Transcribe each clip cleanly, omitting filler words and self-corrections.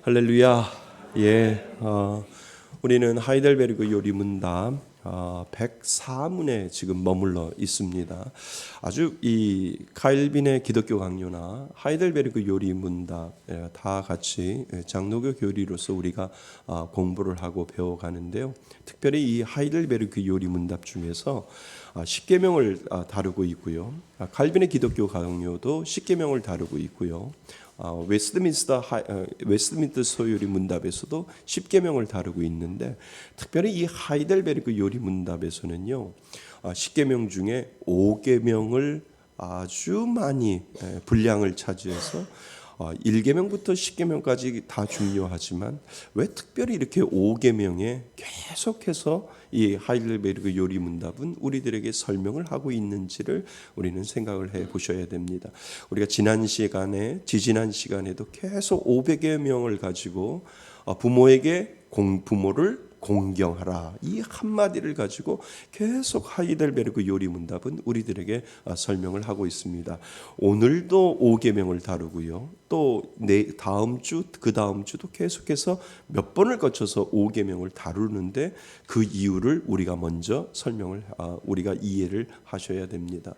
할렐루야. 예, 우리는 하이델베르그 요리문답 104문에 지금 머물러 있습니다. 아주 이 칼빈의 기독교 강요나 하이델베르그 요리문답 다 같이 장로교 교리로서 우리가 공부를 하고 배워가는데요. 특별히 이 하이델베르그 요리문답 중에서 십계명을 다루고 있고요. 칼빈의 기독교 강요도 십계명을 다루고 있고요. 웨스트민스터 소요리 문답에서도 십계명을 다루고 있는데, 특별히 이 하이델베르그 요리 문답에서는요, 십계명 중에 5계명을 아주 많이 분량을 차지해서 1계명부터 10계명까지 다 중요하지만 왜 특별히 이렇게 5계명에 계속해서 이 하이델베르그 요리 문답은 우리들에게 설명을 하고 있는지를 우리는 생각을 해 보셔야 됩니다. 우리가 지지난 시간에도 계속 500계명을 가지고 부모에게 부모를 공경하라, 이 한마디를 가지고 계속 하이델베르그 요리 문답은 우리들에게 설명을 하고 있습니다. 오늘도 5계명을 다루고요. 또 다음 주, 그 다음 주도 계속해서 몇 번을 거쳐서 5계명을 다루는데 그 이유를 우리가 먼저 우리가 이해를 하셔야 됩니다.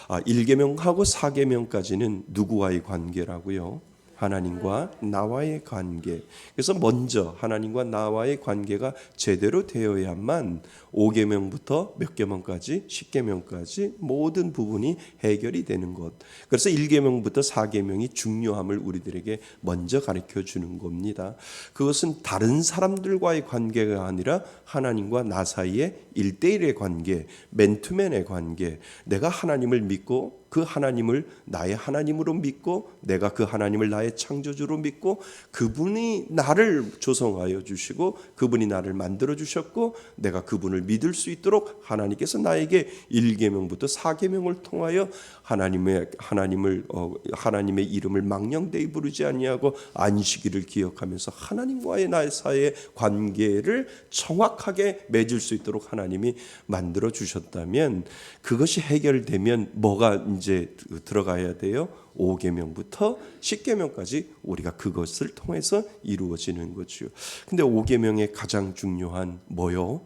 1계명하고 4계명까지는 누구와의 관계라고요? 하나님과 나와의 관계. 그래서 먼저 하나님과 나와의 관계가 제대로 되어야만 5계명부터 몇 계명까지 10계명까지 모든 부분이 해결이 되는 것. 그래서 1계명부터 4계명이 중요함을 우리들에게 먼저 가르쳐 주는 겁니다. 그것은 다른 사람들과의 관계가 아니라 하나님과 나 사이의 1대1의 관계, 맨투맨의 관계. 내가 하나님을 믿고 그 하나님을 나의 하나님으로 믿고 내가 그 하나님을 나의 창조주로 믿고 그분이 나를 조성하여 주시고 그분이 나를 만들어 주셨고 내가 그분을 믿을 수 있도록 하나님께서 나에게 1계명부터 4계명을 통하여 하나님의 이름을 망령되이 부르지 아니하고 안식일을 기억하면서 하나님과의 나의 사이의 관계를 정확하게 맺을 수 있도록 하나님이 만들어 주셨다면, 그것이 해결되면 뭐가 이제 들어가야 돼요? 5계명부터 10계명까지 우리가 그것을 통해서 이루어지는 거죠. 근데 5계명의 가장 중요한 뭐요?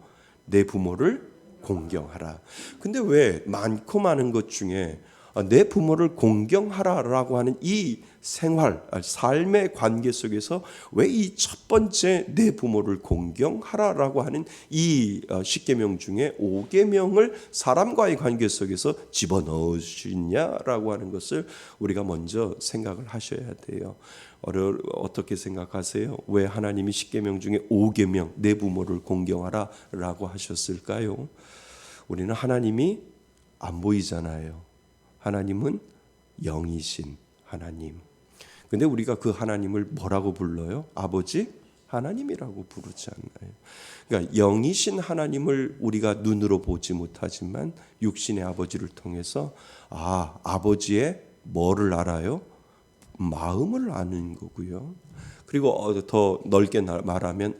내 부모를 공경하라. 근데 왜 많고 많은 것 중에 내 부모를 공경하라라고 하는 이 삶의 관계 속에서 왜 이 첫 번째 내 부모를 공경하라라고 하는 이 10계명 중에 5계명을 사람과의 관계 속에서 집어넣으시냐라고 하는 것을 우리가 먼저 생각을 하셔야 돼요. 어떻게 생각하세요? 왜 하나님이 10계명 중에 5계명 내 부모를 공경하라라고 하셨을까요? 우리는 하나님이 안 보이잖아요. 하나님은 영이신 하나님. 근데 우리가 그 하나님을 뭐라고 불러요? 아버지 하나님이라고 부르지 않나요? 그러니까 영이신 하나님을 우리가 눈으로 보지 못하지만 육신의 아버지를 통해서 아버지의 뭐를 알아요? 마음을 아는 거고요. 그리고 더 넓게 말하면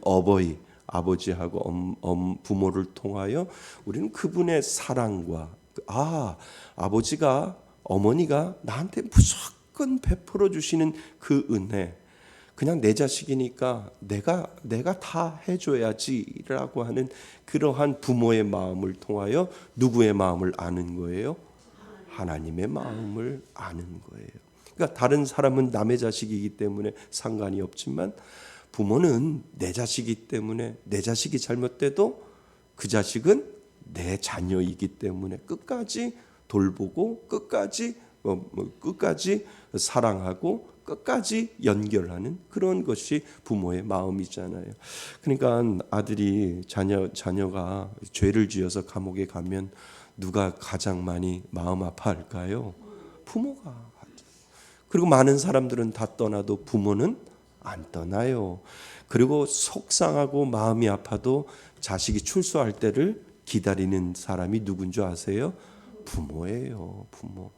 아버지하고 부모를 통하여 우리는 그분의 사랑과 아버지가 어머니가 나한테 무조건 베풀어 주시는 그 은혜, 그냥 내 자식이니까 내가 다 해줘야지라고 하는 그러한 부모의 마음을 통하여 누구의 마음을 아는 거예요? 하나님의 마음을 아는 거예요. 그러니까 다른 사람은 남의 자식이기 때문에 상관이 없지만 부모는 내 자식이기 때문에 내 자식이 잘못돼도 그 자식은 내 자녀이기 때문에 끝까지 돌보고 끝까지 사랑하고 끝까지 연결하는 그런 것이 부모의 마음이잖아요. 그러니까 자녀가 죄를 지어서 감옥에 가면 누가 가장 많이 마음 아파할까요? 부모가 하죠. 그리고 많은 사람들은 다 떠나도 부모는 안 떠나요. 그리고 속상하고 마음이 아파도 자식이 출소할 때를 기다리는 사람이 누군 줄 아세요? 부모예요. 부모.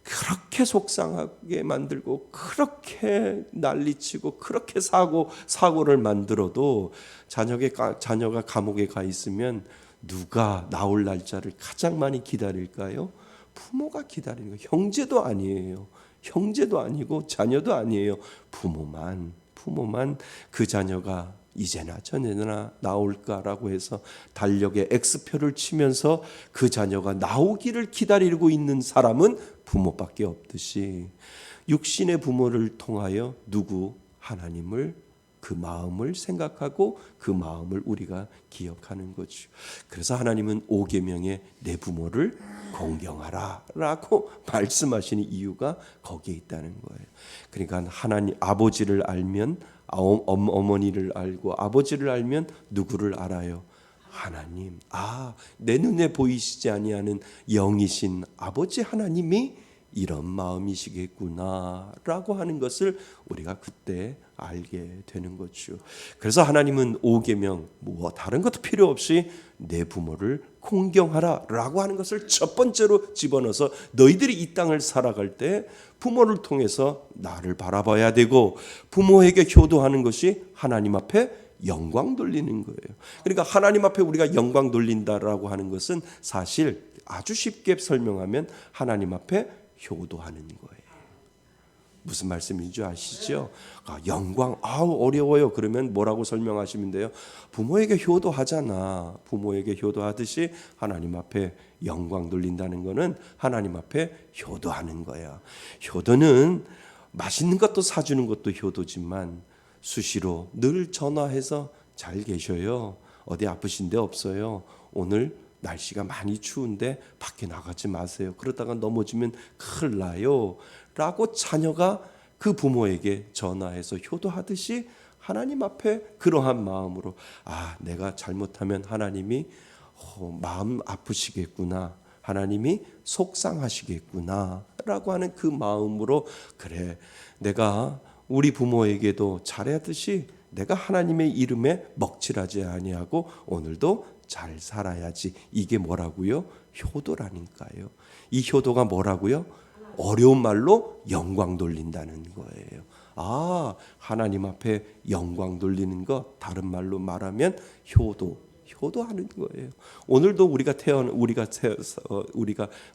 그렇게 속상하게 만들고 그렇게 난리치고 그렇게 사고를 만들어도 자녀가 감옥에 가 있으면 누가 나올 날짜를 가장 많이 기다릴까요? 부모가 기다리는 거예요. 형제도 아니고 자녀도 아니에요. 부모만. 부모만 그 자녀가 이제나 저제나 나올까라고 해서 달력에 X표를 치면서 그 자녀가 나오기를 기다리고 있는 사람은 부모밖에 없듯이 육신의 부모를 통하여 누구? 하나님을, 그 마음을 생각하고 그 마음을 우리가 기억하는 거죠. 그래서 하나님은 오계명에 내 부모를 공경하라 라고 말씀하시는 이유가 거기에 있다는 거예요. 그러니까 하나님, 아버지를 알면 어머니를 알고, 아버지를 알면 누구를 알아요? 하나님. 내 눈에 보이시지 아니하는 영이신 아버지 하나님이 이런 마음이시겠구나 라고 하는 것을 우리가 그때 알게 되는 거죠. 그래서 하나님은 오계명, 다른 것도 필요 없이 내 부모를 공경하라 라고 하는 것을 첫 번째로 집어넣어서 너희들이 이 땅을 살아갈 때 부모를 통해서 나를 바라봐야 되고, 부모에게 효도하는 것이 하나님 앞에 영광 돌리는 거예요. 그러니까 하나님 앞에 우리가 영광 돌린다라고 하는 것은 사실 아주 쉽게 설명하면 하나님 앞에 효도하는 거예요. 무슨 말씀인 줄 아시죠? 영광, 어려워요. 그러면 뭐라고 설명하시면 돼요? 부모에게 효도하잖아. 부모에게 효도하듯이 하나님 앞에 영광 돌린다는 거는 하나님 앞에 효도하는 거야. 효도는 맛있는 것도 사주는 것도 효도지만 수시로 늘 전화해서 잘 계셔요. 어디 아프신 데 없어요. 오늘 날씨가 많이 추운데 밖에 나가지 마세요. 그러다가 넘어지면 큰일 나요. 라고 자녀가 그 부모에게 전화해서 효도하듯이 하나님 앞에 그러한 마음으로 내가 잘못하면 하나님이 마음 아프시겠구나. 하나님이 속상하시겠구나. 라고 하는 그 마음으로 그래, 내가 우리 부모에게도 잘하듯이 내가 하나님의 이름에 먹칠하지 아니하고 오늘도 잘 살아야지. 이게 뭐라고요? 효도라니까요. 이 효도가 뭐라고요? 어려운 말로 영광 돌린다는 거예요. 하나님 앞에 영광 돌리는 것, 다른 말로 말하면 효도하는 거예요. 오늘도 우리가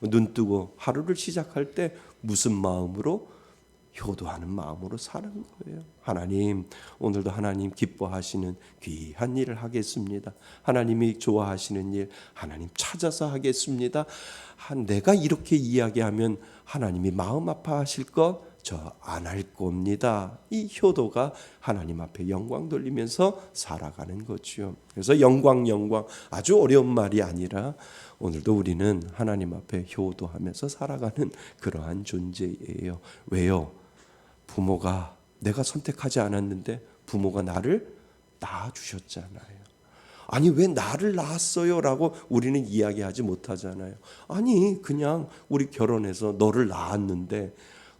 눈 뜨고 하루를 시작할 때 무슨 마음으로? 효도하는 마음으로 사는 거예요. 하나님, 오늘도 하나님 기뻐하시는 귀한 일을 하겠습니다. 하나님이 좋아하시는 일 하나님 찾아서 하겠습니다. 내가 이렇게 이야기하면 하나님이 마음 아파하실 것 저 안 할 겁니다. 이 효도가 하나님 앞에 영광 돌리면서 살아가는 거죠. 그래서 영광 아주 어려운 말이 아니라 오늘도 우리는 하나님 앞에 효도하면서 살아가는 그러한 존재예요. 왜요? 부모가 내가 선택하지 않았는데 부모가 나를 낳아주셨잖아요. 아니 왜 나를 낳았어요? 라고 우리는 이야기하지 못하잖아요. 아니 그냥 우리 결혼해서 너를 낳았는데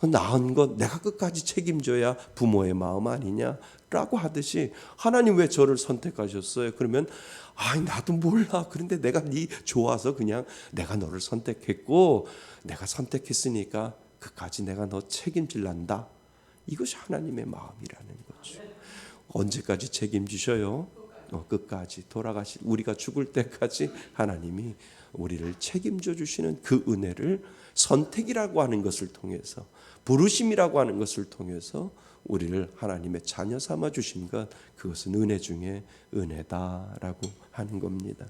낳은 건 내가 끝까지 책임져야 부모의 마음 아니냐? 라고 하듯이 하나님 왜 저를 선택하셨어요? 그러면 나도 몰라. 그런데 내가 네 좋아서 그냥 내가 너를 선택했고 내가 선택했으니까 끝까지 내가 너 책임질란다. 이것이 하나님의 마음이라는 거죠. 언제까지 책임지셔요? 끝까지 우리가 죽을 때까지 하나님이 우리를 책임져 주시는 그 은혜를 선택이라고 하는 것을 통해서, 부르심이라고 하는 것을 통해서 우리를 하나님의 자녀 삼아 주신 것, 그것은 은혜 중에 은혜다라고 하는 겁니다.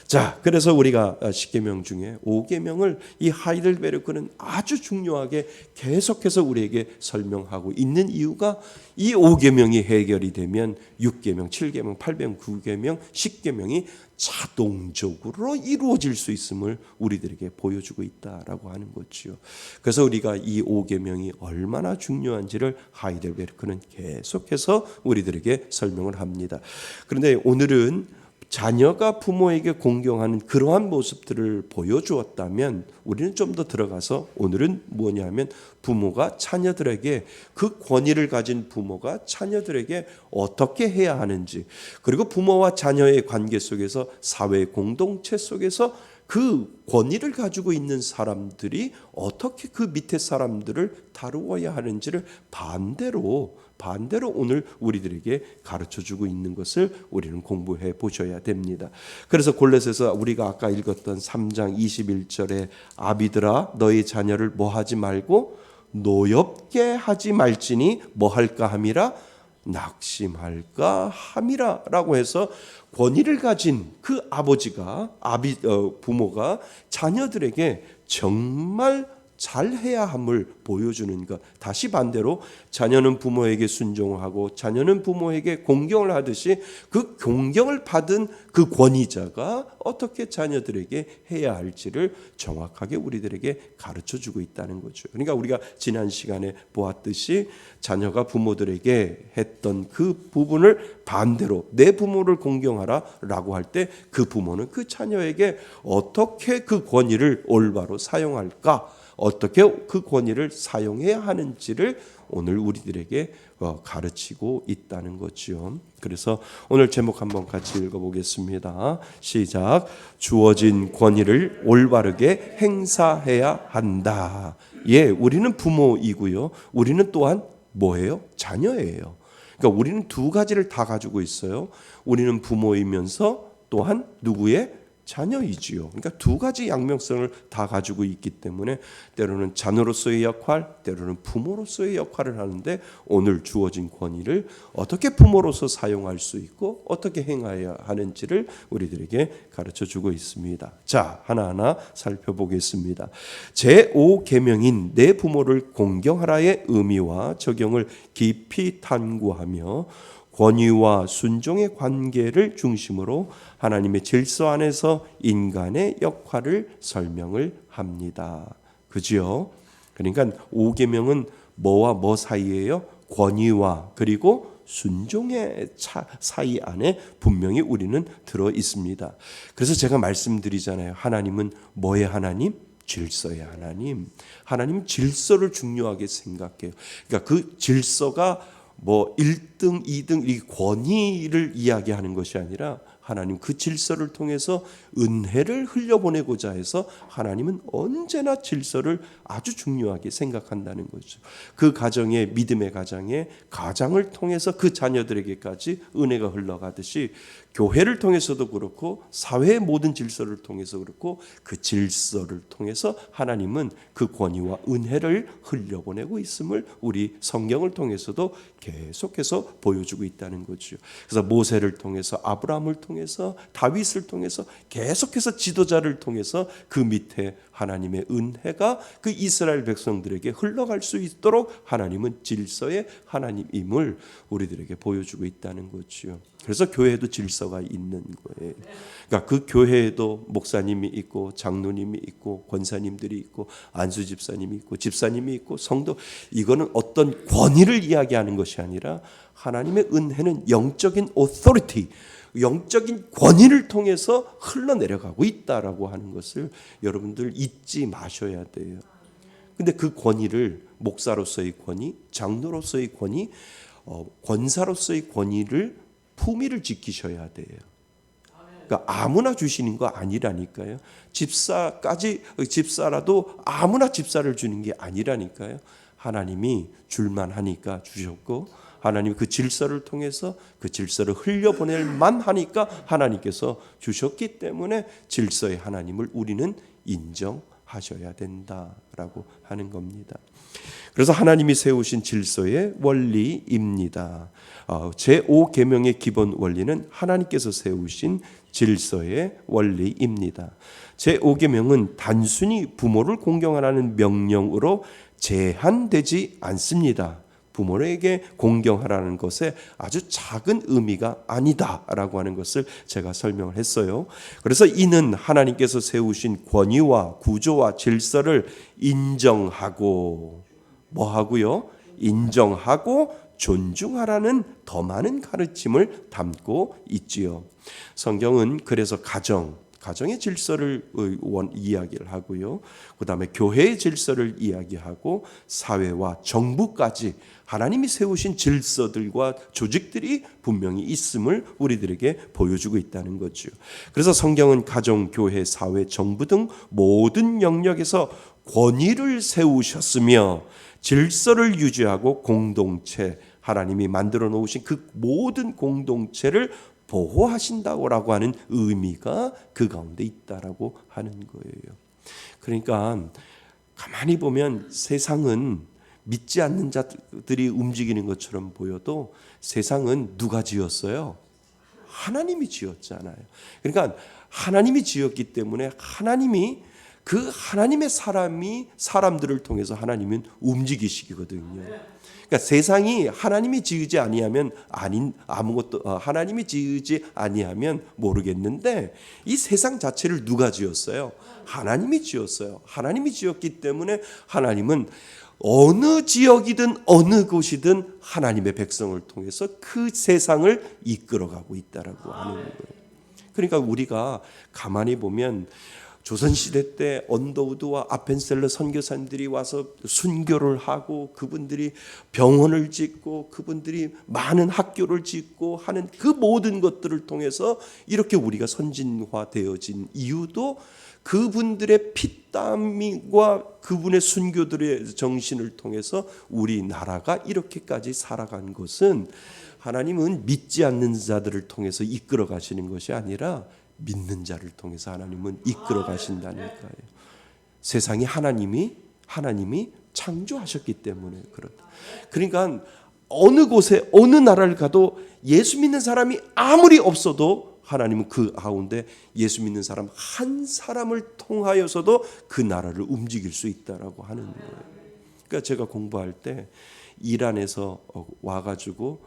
자, 그래서 우리가 10계명 중에 5계명을 이 하이델베르크는 아주 중요하게 계속해서 우리에게 설명하고 있는 이유가 이 5계명이 해결이 되면 6계명, 7계명, 8계명, 9계명, 10계명이 자동적으로 이루어질 수 있음을 우리들에게 보여주고 있다라고 하는 거지요. 그래서 우리가 이 5계명이 얼마나 중요한지를 하이델베르크는 계속해서 우리들에게 설명을 합니다. 그런데 오늘은 자녀가 부모에게 공경하는 그러한 모습들을 보여주었다면 우리는 좀 더 들어가서 오늘은 뭐냐면 부모가 자녀들에게, 그 권위를 가진 부모가 자녀들에게 어떻게 해야 하는지, 그리고 부모와 자녀의 관계 속에서 사회 공동체 속에서 그 권위를 가지고 있는 사람들이 어떻게 그 밑에 사람들을 다루어야 하는지를 반대로 오늘 우리들에게 가르쳐주고 있는 것을 우리는 공부해 보셔야 됩니다. 그래서 골로새서 우리가 아까 읽었던 3장 21절에 아비들아 너희 자녀를 뭐 하지 말고 노엽게 하지 말지니 뭐 할까 함이라 낙심할까 함이라라고 해서 권위를 가진 그 아버지가 부모가 자녀들에게 정말 잘해야 함을 보여주는 것. 다시 반대로 자녀는 부모에게 순종하고 자녀는 부모에게 공경을 하듯이 그 공경을 받은 그 권위자가 어떻게 자녀들에게 해야 할지를 정확하게 우리들에게 가르쳐주고 있다는 거죠. 그러니까 우리가 지난 시간에 보았듯이 자녀가 부모들에게 했던 그 부분을 반대로 내 부모를 공경하라라고 할 때 그 부모는 그 자녀에게 어떻게 그 권위를 올바로 사용할까? 어떻게 그 권위를 사용해야 하는지를 오늘 우리들에게 가르치고 있다는 거죠. 그래서 오늘 제목 한번 같이 읽어보겠습니다. 시작. 주어진 권위를 올바르게 행사해야 한다. 예, 우리는 부모이고요. 우리는 또한 뭐예요? 자녀예요. 그러니까 우리는 두 가지를 다 가지고 있어요. 우리는 부모이면서 또한 누구의 자녀이지요. 그러니까 두 가지 양면성을 다 가지고 있기 때문에 때로는 자녀로서의 역할, 때로는 부모로서의 역할을 하는데 오늘 주어진 권위를 어떻게 부모로서 사용할 수 있고 어떻게 행해야 하는지를 우리들에게 가르쳐주고 있습니다. 자, 하나하나 살펴보겠습니다. 제5계명인 내 부모를 공경하라의 의미와 적용을 깊이 탐구하며 권위와 순종의 관계를 중심으로 하나님의 질서 안에서 인간의 역할을 설명을 합니다. 그죠? 그러니까 5계명은 뭐와 뭐 사이예요? 권위와 그리고 순종의 사이 안에 분명히 우리는 들어 있습니다. 그래서 제가 말씀드리잖아요. 하나님은 뭐의 하나님? 질서의 하나님. 하나님 질서를 중요하게 생각해요. 그러니까 그 질서가 뭐 1등, 2등 이 권위를 이야기하는 것이 아니라 하나님 그 질서를 통해서 은혜를 흘려보내고자 해서 하나님은 언제나 질서를 아주 중요하게 생각한다는 거죠. 그 가정의 믿음의 가장을 통해서 그 자녀들에게까지 은혜가 흘러가듯이 교회를 통해서도 그렇고 사회의 모든 질서를 통해서 그렇고 그 질서를 통해서 하나님은 그 권위와 은혜를 흘려보내고 있음을 우리 성경을 통해서도 계속해서 보여주고 있다는 거죠. 그래서 모세를 통해서 아브라함을 통해서 다윗을 통해서 계속해서 지도자를 통해서 그 밑에 하나님의 은혜가 그 이스라엘 백성들에게 흘러갈 수 있도록 하나님은 질서의 하나님임을 우리들에게 보여주고 있다는 거죠. 그래서 교회에도 질서가 있는 거예요. 그러니까 그 교회에도 목사님이 있고 장로님이 있고 권사님들이 있고 안수 집사님이 있고 집사님이 있고 성도, 이거는 어떤 권위를 이야기하는 것이 아니라 하나님의 은혜는 영적인 authority, 영적인 권위를 통해서 흘러내려가고 있다라고 하는 것을 여러분들 잊지 마셔야 돼요. 근데 그 권위를 목사로서의 권위, 장로로서의 권위, 권사로서의 권위를 품위를 지키셔야 돼요. 그러니까 아무나 주시는 거 아니라니까요. 집사라도 아무나 집사를 주는 게 아니라니까요. 하나님이 줄만 하니까 주셨고 하나님 그 질서를 통해서 그 질서를 흘려보낼 만하니까 하나님께서 주셨기 때문에 질서의 하나님을 우리는 인정하셔야 된다라고 하는 겁니다. 그래서 하나님이 세우신 질서의 원리입니다. 제5계명의 기본 원리는 하나님께서 세우신 질서의 원리입니다. 제5계명은 단순히 부모를 공경하라는 명령으로 제한되지 않습니다. 부모에게 공경하라는 것에 아주 작은 의미가 아니다라고 하는 것을 제가 설명을 했어요. 그래서 이는 하나님께서 세우신 권위와 구조와 질서를 인정하고 뭐하고요? 인정하고 존중하라는 더 많은 가르침을 담고 있지요. 성경은 그래서 가정의 질서를 이야기를 하고요. 그 다음에 교회의 질서를 이야기하고 사회와 정부까지 하나님이 세우신 질서들과 조직들이 분명히 있음을 우리들에게 보여주고 있다는 거죠. 그래서 성경은 가정, 교회, 사회, 정부 등 모든 영역에서 권위를 세우셨으며 질서를 유지하고 공동체, 하나님이 만들어 놓으신 그 모든 공동체를 보호하신다고 하는 의미가 그 가운데 있다라고 하는 거예요. 그러니까 가만히 보면 세상은 믿지 않는 자들이 움직이는 것처럼 보여도 세상은 누가 지었어요? 하나님이 지었잖아요. 그러니까 하나님이 지었기 때문에 하나님이 그 하나님의 사람들을 통해서 하나님은 움직이시거든요. 그러니까 세상이 하나님이 지으지 아니하면 아무것도 하나님이 지으지 아니하면 모르겠는데 이 세상 자체를 누가 지었어요? 하나님이 지었어요. 하나님이 지었기 때문에 하나님은 어느 지역이든 어느 곳이든 하나님의 백성을 통해서 그 세상을 이끌어가고 있다라고 하는 거예요. 그러니까 우리가 가만히 보면 조선시대 때 언더우드와 아펜셀러 선교사님들이 와서 순교를 하고 그분들이 병원을 짓고 그분들이 많은 학교를 짓고 하는 그 모든 것들을 통해서 이렇게 우리가 선진화되어진 이유도 그분들의 피땀과 그분의 순교들의 정신을 통해서 우리나라가 이렇게까지 살아간 것은 하나님은 믿지 않는 자들을 통해서 이끌어 가시는 것이 아니라 믿는 자를 통해서 하나님은 이끌어 가신다니까요. 세상이 하나님이 창조하셨기 때문에 그렇다. 그러니까 어느 곳에 어느 나라를 가도 예수 믿는 사람이 아무리 없어도 하나님은 그 가운데 예수 믿는 사람 한 사람을 통하여서도 그 나라를 움직일 수 있다라고 하는 거예요. 그러니까 제가 공부할 때 이란에서 와가지고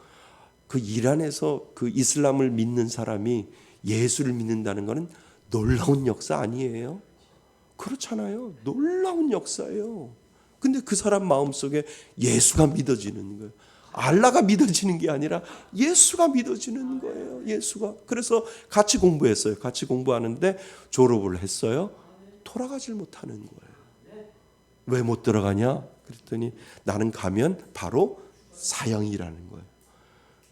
그 이란에서 그 이슬람을 믿는 사람이 예수를 믿는다는 것은 놀라운 역사 아니에요? 그렇잖아요. 놀라운 역사예요. 근데 그 사람 마음속에 예수가 믿어지는 거예요. 알라가 믿어지는 게 아니라 예수가 믿어지는 거예요. 예수가. 그래서 같이 공부했어요. 같이 공부하는데 졸업을 했어요. 돌아가질 못하는 거예요. 왜 못 들어가냐? 그랬더니 나는 가면 바로 사형이라는 거예요.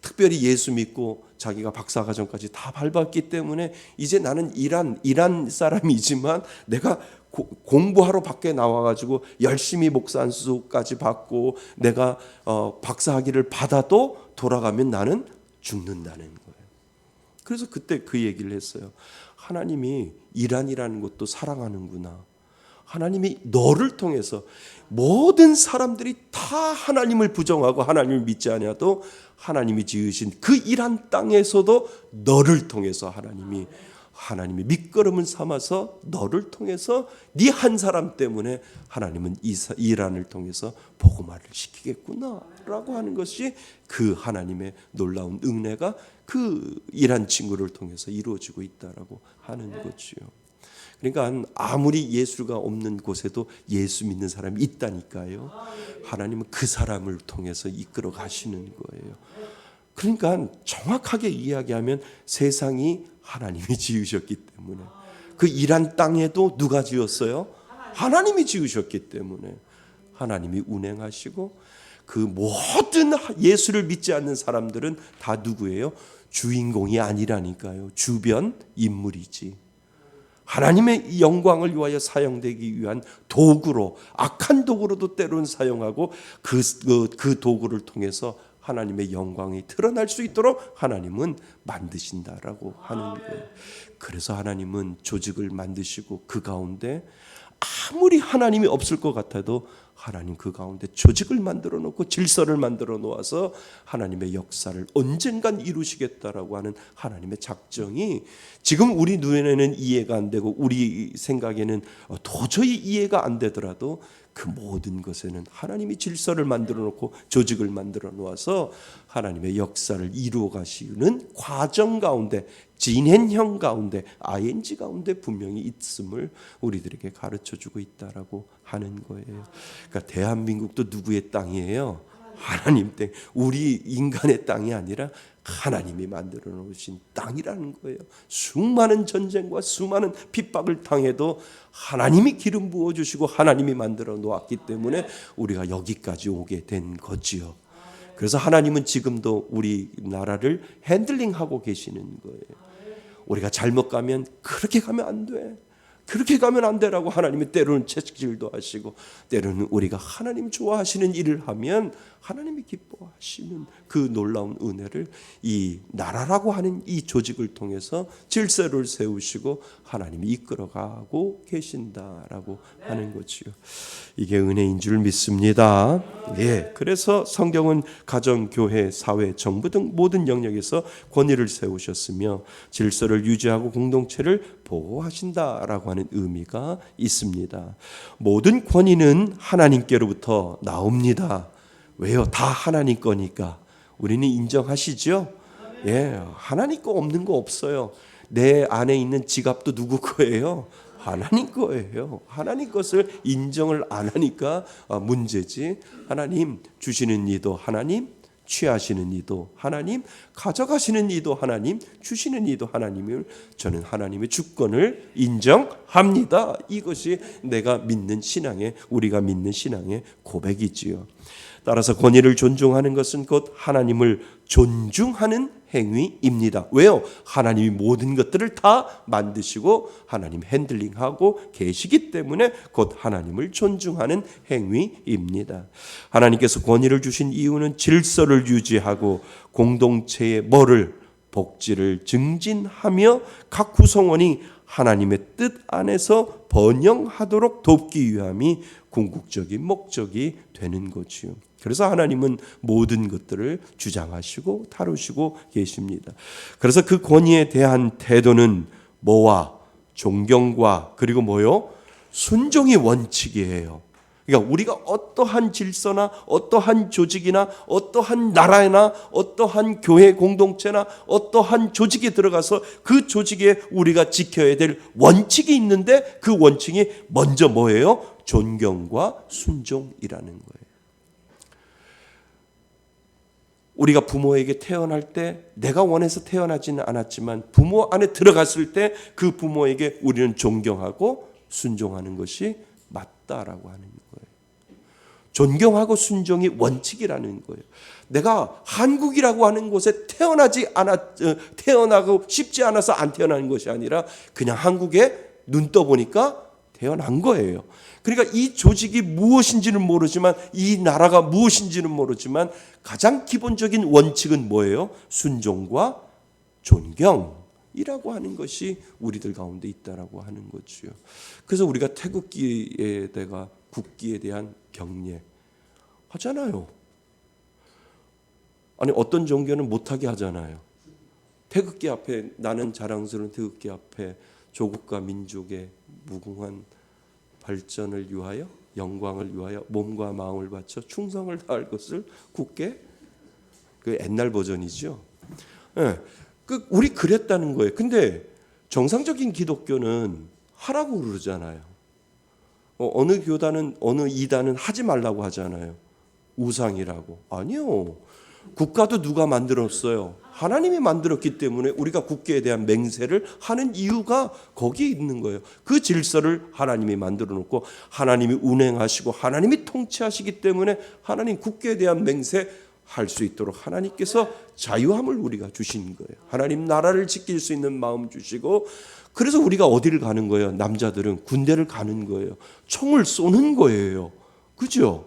특별히 예수 믿고 자기가 박사과정까지 다 밟았기 때문에 이제 나는 이란 사람이지만 내가 공부하러 밖에 나와가지고 열심히 목사 안수까지 받고 내가 박사학위를 받아도 돌아가면 나는 죽는다는 거예요. 그래서 그때 그 얘기를 했어요. 하나님이 이란이라는 것도 사랑하는구나. 하나님이 너를 통해서 모든 사람들이 다 하나님을 부정하고 하나님을 믿지 않아도 하나님이 지으신 그 이란 땅에서도 너를 통해서 하나님이 밑거름을 삼아서 너를 통해서 네 한 사람 때문에 하나님은 이란을 통해서 복음화를 시키겠구나라고 하는 것이 그 하나님의 놀라운 은혜가 그 이란 친구를 통해서 이루어지고 있다라고 하는 거지요. 그러니까 아무리 예수가 없는 곳에도 예수 믿는 사람이 있다니까요. 하나님은 그 사람을 통해서 이끌어 가시는 거예요. 그러니까 정확하게 이야기하면 세상이 하나님이 지으셨기 때문에 그 이란 땅에도 누가 지었어요? 하나님이 지으셨기 때문에 하나님이 운행하시고 그 모든 예수를 믿지 않는 사람들은 다 누구예요? 주인공이 아니라니까요. 주변 인물이지. 하나님의 영광을 위하여 사용되기 위한 도구로 악한 도구로도 때로는 사용하고 그 도구를 통해서 하나님의 영광이 드러날 수 있도록 하나님은 만드신다라고 하는 거예요. 그래서 하나님은 조직을 만드시고 그 가운데 아무리 하나님이 없을 것 같아도 하나님 그 가운데 조직을 만들어 놓고 질서를 만들어 놓아서 하나님의 역사를 언젠간 이루시겠다라고 하는 하나님의 작정이 지금 우리 눈에는 이해가 안 되고 우리 생각에는 도저히 이해가 안 되더라도 그 모든 것에는 하나님이 질서를 만들어 놓고 조직을 만들어 놓아서 하나님의 역사를 이루어 가시는 과정 가운데 진행형 가운데 ing 가운데 분명히 있음을 우리들에게 가르쳐 주고 있다라고 하는 거예요. 그러니까 대한민국도 누구의 땅이에요? 하나님 땅. 우리 인간의 땅이 아니라 하나님이 만들어 놓으신 땅이라는 거예요. 수많은 전쟁과 수많은 핍박을 당해도 하나님이 기름 부어 주시고 하나님이 만들어 놓았기 때문에 우리가 여기까지 오게 된 거지요. 그래서 하나님은 지금도 우리나라를 핸들링하고 계시는 거예요. 우리가 잘못 가면 그렇게 가면 안 돼. 그렇게 가면 안 되라고 하나님이 때로는 채찍질도 하시고, 때로는 우리가 하나님 좋아하시는 일을 하면 하나님이 기뻐하시는 그 놀라운 은혜를 이 나라라고 하는 이 조직을 통해서 질서를 세우시고 하나님이 이끌어가고 계신다라고 하는 거지요. 이게 은혜인 줄 믿습니다. 예, 그래서 성경은 가정, 교회, 사회, 정부 등 모든 영역에서 권위를 세우셨으며 질서를 유지하고 공동체를 보호하신다라고 하는 의미가 있습니다. 모든 권위는 하나님께로부터 나옵니다. 왜요? 다 하나님 거니까. 우리는 인정하시죠? 예, 하나님 거 없는 거 없어요. 내 안에 있는 지갑도 누구 거예요? 하나님 거예요. 하나님 것을 인정을 안 하니까 문제지. 하나님 주시는 이도 하나님, 취하시는 이도 하나님, 가져가시는 이도 하나님, 주시는 이도 하나님을 저는 하나님의 주권을 인정합니다. 이것이 내가 믿는 신앙의, 우리가 믿는 신앙의 고백이지요. 따라서 권위를 존중하는 것은 곧 하나님을 존중하는 행위입니다. 왜요? 하나님이 모든 것들을 다 만드시고 하나님 핸들링하고 계시기 때문에 곧 하나님을 존중하는 행위입니다. 하나님께서 권위를 주신 이유는 질서를 유지하고 공동체의 뭐를 복지를 증진하며 각 구성원이 하나님의 뜻 안에서 번영하도록 돕기 위함이 궁극적인 목적이 되는 거지요. 그래서 하나님은 모든 것들을 주장하시고 다루시고 계십니다. 그래서 그 권위에 대한 태도는 뭐와 존경과 그리고 뭐요? 순종이 원칙이에요. 그러니까 우리가 어떠한 질서나 어떠한 조직이나 어떠한 나라나 어떠한 교회 공동체나 어떠한 조직에 들어가서 그 조직에 우리가 지켜야 될 원칙이 있는데 그 원칙이 먼저 뭐예요? 존경과 순종이라는 거예요. 우리가 부모에게 태어날 때 내가 원해서 태어나지는 않았지만 부모 안에 들어갔을 때 그 부모에게 우리는 존경하고 순종하는 것이 맞다라고 하는 거예요. 존경하고 순종이 원칙이라는 거예요. 내가 한국이라고 하는 곳에 태어나고 싶지 않아서 안 태어난 것이 아니라 그냥 한국에 눈 떠보니까 태어난 거예요. 그러니까 이 조직이 무엇인지는 모르지만 이 나라가 무엇인지는 모르지만 가장 기본적인 원칙은 뭐예요? 순종과 존경이라고 하는 것이 우리들 가운데 있다라고 하는 거죠. 그래서 우리가 태극기에 대가 국기에 대한 경례 하잖아요. 아니 어떤 종교는 못하게 하잖아요. 태극기 앞에 나는 자랑스러운 태극기 앞에 조국과 민족의 무궁한 발전을 위하여 영광을 위하여 몸과 마음을 바쳐 충성을 다할 것을 굳게 그 옛날 버전이죠. 예, 우리 그랬다는 거예요. 근데 정상적인 기독교는 하라고 그러잖아요. 어느 교단은 어느 이단은 하지 말라고 하잖아요. 우상이라고. 아니요. 국가도 누가 만들었어요? 하나님이 만들었기 때문에 우리가 국기에 대한 맹세를 하는 이유가 거기에 있는 거예요. 그 질서를 하나님이 만들어 놓고 하나님이 운행하시고 하나님이 통치하시기 때문에 하나님 국기에 대한 맹세 할 수 있도록 하나님께서 자유함을 우리가 주신 거예요. 하나님 나라를 지킬 수 있는 마음 주시고 그래서 우리가 어디를 가는 거예요? 남자들은 군대를 가는 거예요. 총을 쏘는 거예요. 그죠?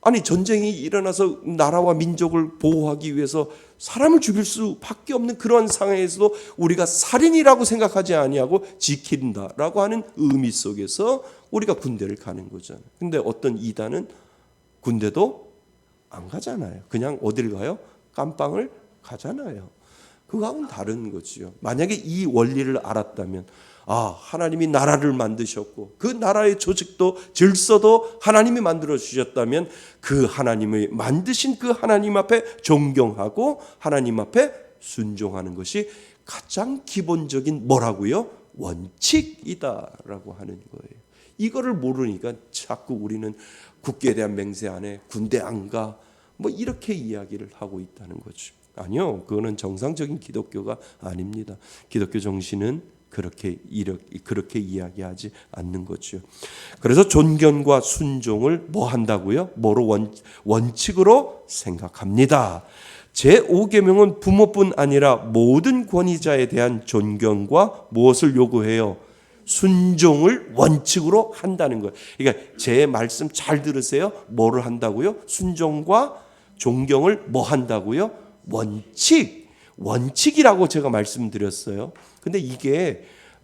아니 전쟁이 일어나서 나라와 민족을 보호하기 위해서 사람을 죽일 수밖에 없는 그런 상황에서도 우리가 살인이라고 생각하지 아니하고 지킨다라고 하는 의미 속에서 우리가 군대를 가는 거잖아요. 근데 어떤 이단은 군대도 안 가잖아요. 그냥 어딜 가요? 깜빵을 가잖아요. 그거하고는 다른 거지요. 만약에 이 원리를 알았다면 하나님이 나라를 만드셨고 그 나라의 조직도 질서도 하나님이 만들어 주셨다면 그 하나님의 만드신 그 하나님 앞에 존경하고 하나님 앞에 순종하는 것이 가장 기본적인 뭐라고요? 원칙이다라고 하는 거예요. 이거를 모르니까 자꾸 우리는 국기에 대한 맹세 안에 군대 안 가 뭐 이렇게 이야기를 하고 있다는 거죠. 아니요, 그거는 정상적인 기독교가 아닙니다. 기독교 정신은 그렇게 이야기하지 않는 거죠. 그래서 존경과 순종을 뭐 한다고요? 뭐로 원칙으로 생각합니다. 제5계명은 부모뿐 아니라 모든 권위자에 대한 존경과 무엇을 요구해요? 순종을 원칙으로 한다는 거예요. 그러니까 제 말씀 잘 들으세요. 뭐를 한다고요? 순종과 존경을 뭐 한다고요? 원칙이라고 제가 말씀드렸어요. 근데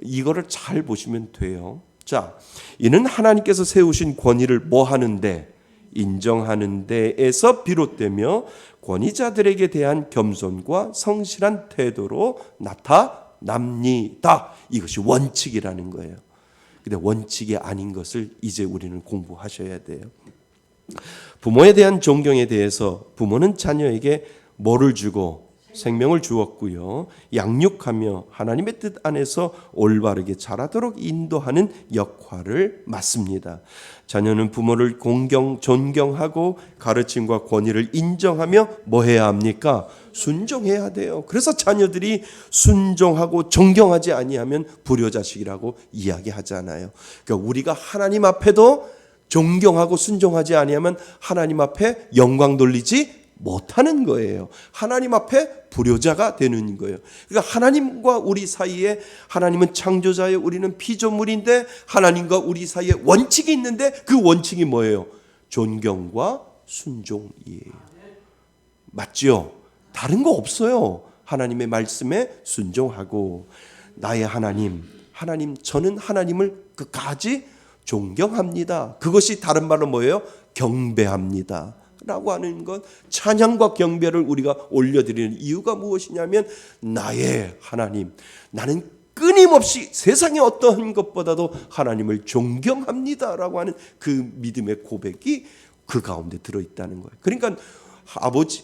이거를 잘 보시면 돼요. 자, 이는 하나님께서 세우신 권위를 뭐 하는데? 인정하는 데에서 비롯되며 권위자들에게 대한 겸손과 성실한 태도로 나타납니다. 이것이 원칙이라는 거예요. 근데 원칙이 아닌 것을 이제 우리는 공부하셔야 돼요. 부모에 대한 존경에 대해서 부모는 자녀에게 뭐를 주고 생명을 주었고요. 양육하며 하나님의 뜻 안에서 올바르게 자라도록 인도하는 역할을 맡습니다. 자녀는 부모를 존경하고 가르침과 권위를 인정하며 뭐 해야 합니까? 순종해야 돼요. 그래서 자녀들이 순종하고 존경하지 아니하면 불효자식이라고 이야기하잖아요. 그러니까 우리가 하나님 앞에도 존경하고 순종하지 아니하면 하나님 앞에 영광 돌리지 못하는 거예요. 하나님 앞에 불효자가 되는 거예요. 그러니까 하나님과 우리 사이에, 하나님은 창조자예요. 우리는 피조물인데 하나님과 우리 사이에 원칙이 있는데 그 원칙이 뭐예요? 존경과 순종이에요. 맞죠? 다른 거 없어요. 하나님의 말씀에 순종하고, 나의 하나님, 저는 하나님을 끝까지 존경합니다. 그것이 다른 말로 뭐예요? 경배합니다 라고 하는 것, 찬양과 경배를 우리가 올려드리는 이유가 무엇이냐면, 나의 하나님, 나는 끊임없이 세상의 어떠한 것보다도 하나님을 존경합니다 라고 하는 그 믿음의 고백이 그 가운데 들어있다는 거예요. 그러니까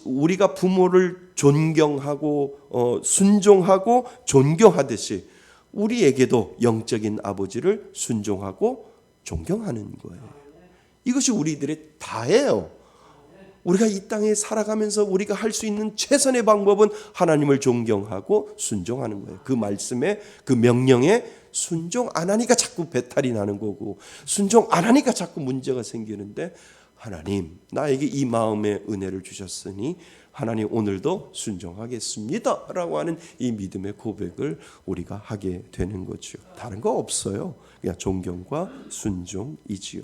우리가 부모를 존경하고 순종하고 존경하듯이 우리에게도 영적인 아버지를 순종하고 존경하는 거예요. 이것이 우리들의 다예요. 우리가 이 땅에 살아가면서 우리가 할 수 있는 최선의 방법은 하나님을 존경하고 순종하는 거예요. 그 말씀에, 그 명령에 순종 안 하니까 자꾸 배탈이 나는 거고, 순종 안 하니까 자꾸 문제가 생기는데, 하나님, 나에게 이 마음의 은혜를 주셨으니 하나님 오늘도 순종하겠습니다 라고 하는 이 믿음의 고백을 우리가 하게 되는 거죠. 다른 거 없어요. 그냥 존경과 순종이지요.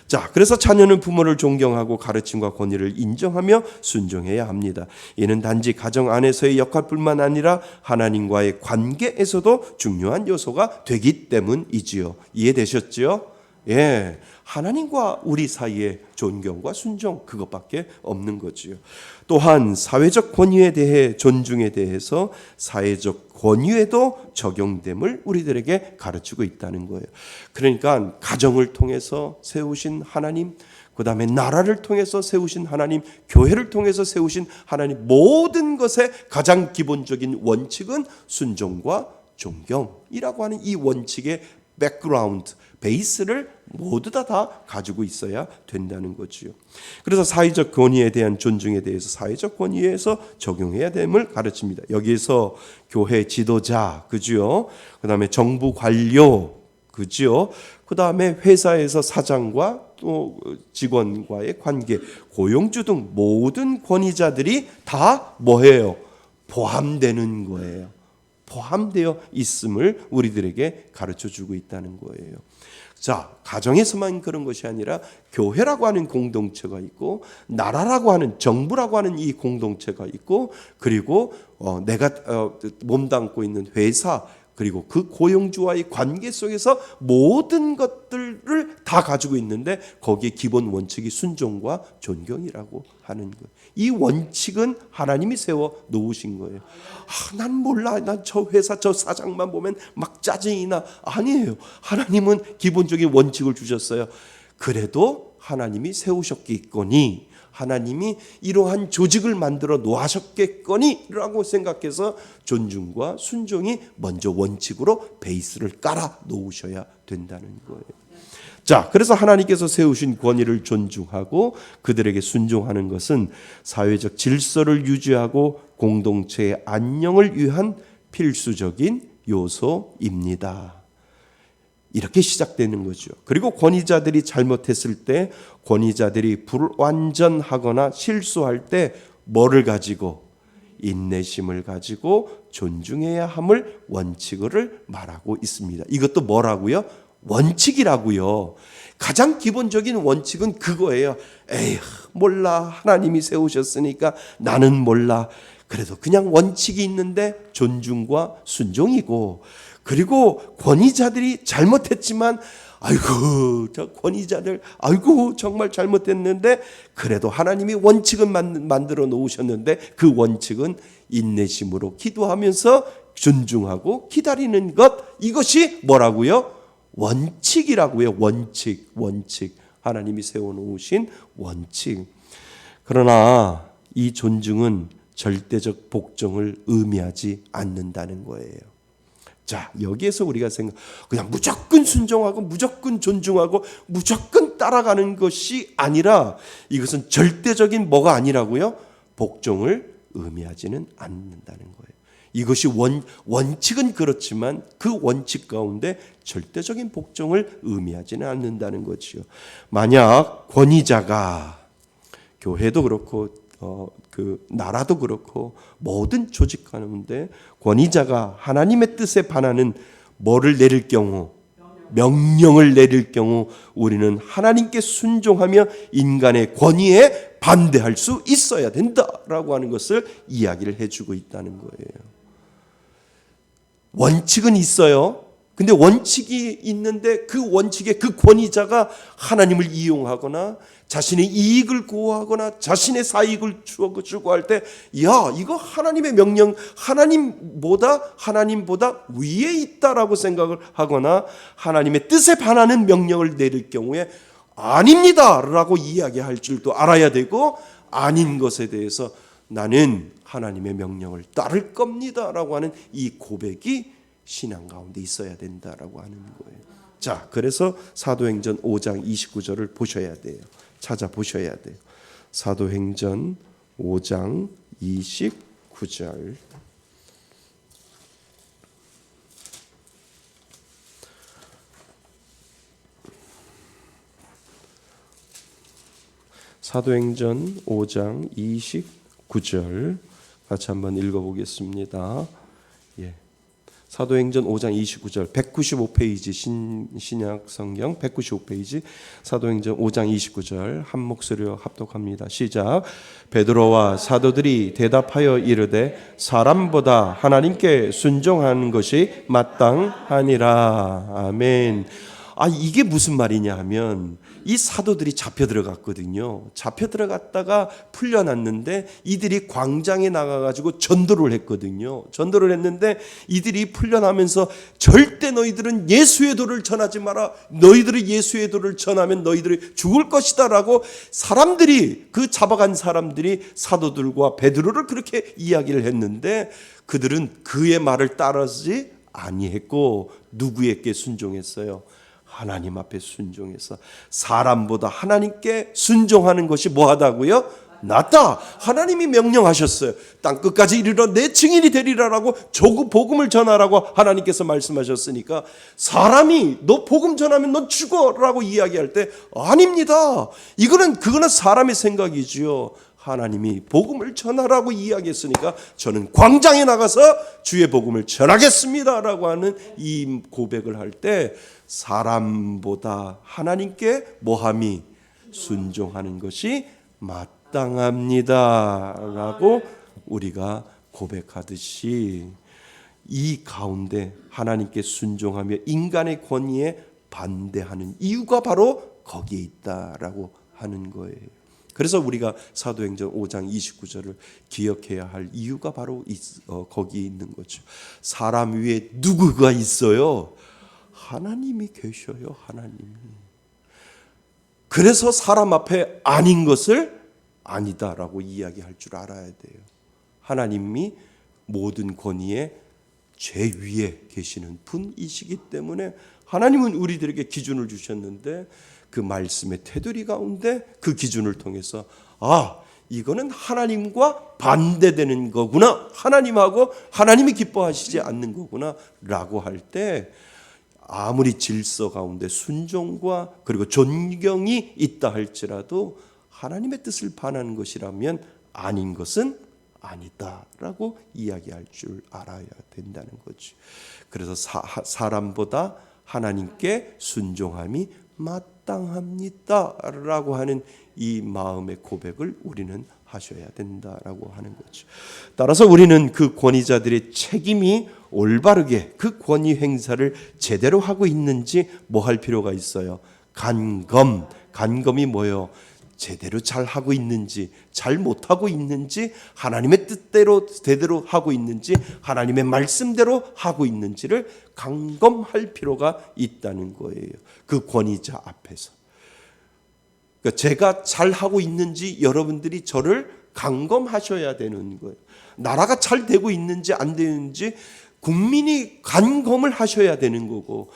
자, 그래서 자녀는 부모를 존경하고 가르침과 권위를 인정하며 순종해야 합니다. 이는 단지 가정 안에서의 역할뿐만 아니라 하나님과의 관계에서도 중요한 요소가 되기 때문이지요. 이해되셨죠? 예, 하나님과 우리 사이의 존경과 순종, 그것밖에 없는 거지요. 또한 사회적 권위에 대해, 존중에 대해서 사회적 권위에도 적용됨을 우리들에게 가르치고 있다는 거예요. 그러니까 가정을 통해서 세우신 하나님, 그 다음에 나라를 통해서 세우신 하나님, 교회를 통해서 세우신 하나님, 모든 것의 가장 기본적인 원칙은 순종과 존경이라고 하는 이 원칙의 백그라운드, 베이스를 모두 다 가지고 있어야 된다는 거지요. 그래서 사회적 권위에 대한 존중에 대해서 사회적 권위에서 적용해야 됨을 가르칩니다. 여기에서 교회 지도자, 그죠? 그다음에 정부 관료, 그죠? 그다음에 회사에서 사장과 또 직원과의 관계, 고용주 등 모든 권위자들이 다 뭐예요? 포함되는 거예요. 포함되어 있음을 우리들에게 가르쳐주고 있다는 거예요. 자, 가정에서만 그런 것이 아니라 교회라고 하는 공동체가 있고, 나라라고 하는, 정부라고 하는 이 공동체가 있고, 그리고 내가 몸담고 있는 회사, 그리고 그 고용주와의 관계 속에서 모든 것들을 다 가지고 있는데, 거기에 기본 원칙이 순종과 존경이라고 하는 거예요. 이 원칙은 하나님이 세워 놓으신 거예요. 난 몰라, 난 저 회사 저 사장만 보면 막 짜증이 나. 아니에요. 하나님은 기본적인 원칙을 주셨어요. 그래도 하나님이 세우셨겠거니, 하나님이 이러한 조직을 만들어 놓으셨겠거니 라고 생각해서 존중과 순종이 먼저 원칙으로 베이스를 깔아 놓으셔야 된다는 거예요. 자, 그래서 하나님께서 세우신 권위를 존중하고 그들에게 순종하는 것은 사회적 질서를 유지하고 공동체의 안녕을 위한 필수적인 요소입니다. 이렇게 시작되는 거죠. 그리고 권위자들이 잘못했을 때, 권위자들이 불완전하거나 실수할 때 뭐를 가지고? 인내심을 가지고 존중해야 함을 원칙을 말하고 있습니다. 이것도 뭐라고요? 원칙이라고요. 가장 기본적인 원칙은 그거예요. 에휴, 몰라. 하나님이 세우셨으니까 나는 몰라. 그래도 그냥 원칙이 있는데 존중과 순종이고, 그리고 권위자들이 잘못했지만 아이고 저 권위자들 아이고 정말 잘못했는데 그래도 하나님이 원칙을 만들어 놓으셨는데 그 원칙은 인내심으로 기도하면서 존중하고 기다리는 것, 이것이 뭐라고요? 원칙이라고요. 원칙. 하나님이 세워놓으신 원칙. 그러나 이 존중은 절대적 복종을 의미하지 않는다는 거예요. 자, 여기에서 우리가 그냥 무조건 순종하고 무조건 존중하고 무조건 따라가는 것이 아니라, 이것은 절대적인 뭐가 아니라고요? 복종을 의미하지는 않는다는 거예요. 이것이 원칙은 그렇지만 그 원칙 가운데 절대적인 복종을 의미하지는 않는다는 거지요. 만약 권위자가, 교회도 그렇고 그 나라도 그렇고 모든 조직 가운데 권위자가 하나님의 뜻에 반하는 뭐를 내릴 경우, 명령을 내릴 경우 우리는 하나님께 순종하며 인간의 권위에 반대할 수 있어야 된다라고 하는 것을 이야기를 해주고 있다는 거예요. 원칙은 있어요. 근데 원칙이 있는데 그 원칙의 그 권위자가 하나님을 이용하거나 자신의 이익을 구하거나 자신의 사익을 추구할 때, 야, 이거 하나님의 명령, 하나님보다 위에 있다라고 생각을 하거나 하나님의 뜻에 반하는 명령을 내릴 경우에 아닙니다라고 이야기할 줄도 알아야 되고, 아닌 것에 대해서 나는 하나님의 명령을 따를 겁니다라고 하는 이 고백이 신앙 가운데 있어야 된다라고 하는 거예요. 자, 그래서 사도행전 5장 29절을 보셔야 돼요. 찾아보셔야 돼요. 사도행전 5장 29절. 사도행전 5장 29절 같이 한번 읽어보겠습니다. 예. 사도행전 5장 29절 195페이지 신약 성경 195페이지 사도행전 5장 29절 한 목소리로 합독합니다. 시작. 베드로와 사도들이 대답하여 이르되 사람보다 하나님께 순종하는 것이 마땅하니라. 아멘. 이게 무슨 말이냐 하면, 이 사도들이 잡혀 들어갔거든요. 잡혀 들어갔다가 풀려났는데 이들이 광장에 나가가지고 전도를 했거든요. 전도를 했는데 이들이 풀려나면서 절대 너희들은 예수의 도를 전하지 마라. 너희들이 예수의 도를 전하면 너희들이 죽을 것이다 라고 사람들이, 그 잡아간 사람들이 사도들과 베드로를 그렇게 이야기를 했는데 그들은 그의 말을 따르지 아니했고 누구에게 순종했어요? 하나님 앞에 순종해서 사람보다 하나님께 순종하는 것이 뭐하다고요? 낫다. 하나님이 명령하셨어요. 땅끝까지 이르러 내 증인이 되리라라고 복음을 전하라고 하나님께서 말씀하셨으니까, 사람이 너 복음 전하면 너 죽어라고 이야기할 때 아닙니다. 그거는 사람의 생각이지요. 하나님이 복음을 전하라고 이야기했으니까 저는 광장에 나가서 주의 복음을 전하겠습니다라고 하는 이 고백을 할 때, 사람보다 하나님께 뭐함이 순종하는 것이 마땅합니다라고 우리가 고백하듯이, 이 가운데 하나님께 순종하며 인간의 권위에 반대하는 이유가 바로 거기에 있다라고 하는 거예요. 그래서 우리가 사도행전 5장 29절을 기억해야 할 이유가 바로 거기에 있는 거죠. 사람 위에 누구가 있어요? 하나님이 계셔요. 하나님이. 그래서 사람 앞에 아닌 것을 아니다라고 이야기할 줄 알아야 돼요. 하나님이 모든 권위에 제위에 계시는 분이시기 때문에 하나님은 우리들에게 기준을 주셨는데, 그 말씀의 테두리 가운데 그 기준을 통해서 이거는 하나님과 반대되는 거구나, 하나님하고 하나님이 기뻐하시지 않는 거구나 라고 할 때, 아무리 질서 가운데 순종과 그리고 존경이 있다 할지라도 하나님의 뜻을 반하는 것이라면 아닌 것은 아니다라고 이야기할 줄 알아야 된다는 거죠. 그래서 사람보다 하나님께 순종함이 마땅합니다라고 하는 이 마음의 고백을 우리는 하셔야 된다라고 하는 거죠. 따라서 우리는 그 권위자들의 책임이 올바르게 그 권위 행사를 제대로 하고 있는지 뭐 할 필요가 있어요. 간검이 뭐예요? 제대로 잘 하고 있는지, 잘 못하고 있는지, 하나님의 뜻대로 제대로 하고 있는지, 하나님의 말씀대로 하고 있는지를 간검할 필요가 있다는 거예요. 그 권위자 앞에서. 그러니까 제가 잘 하고 있는지 여러분들이 저를 간검하셔야 되는 거예요. 나라가 잘 되고 있는지 안 되는지 국민이 간검을 하셔야 되는 거고,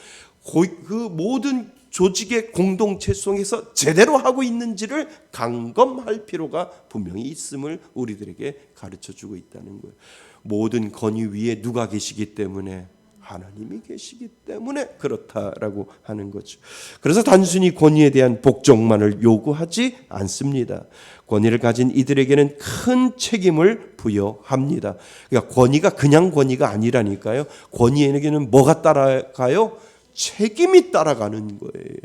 그 모든 조직의 공동체 속에서 제대로 하고 있는지를 간검할 필요가 분명히 있음을 우리들에게 가르쳐주고 있다는 거예요. 모든 권위 위에 누가 계시기 때문에? 하나님이 계시기 때문에 그렇다라고 하는 거죠. 그래서 단순히 권위에 대한 복종만을 요구하지 않습니다. 권위를 가진 이들에게는 큰 책임을 부여합니다. 그러니까 권위가 그냥 권위가 아니라니까요. 권위에게는 뭐가 따라가요? 책임이 따라가는 거예요.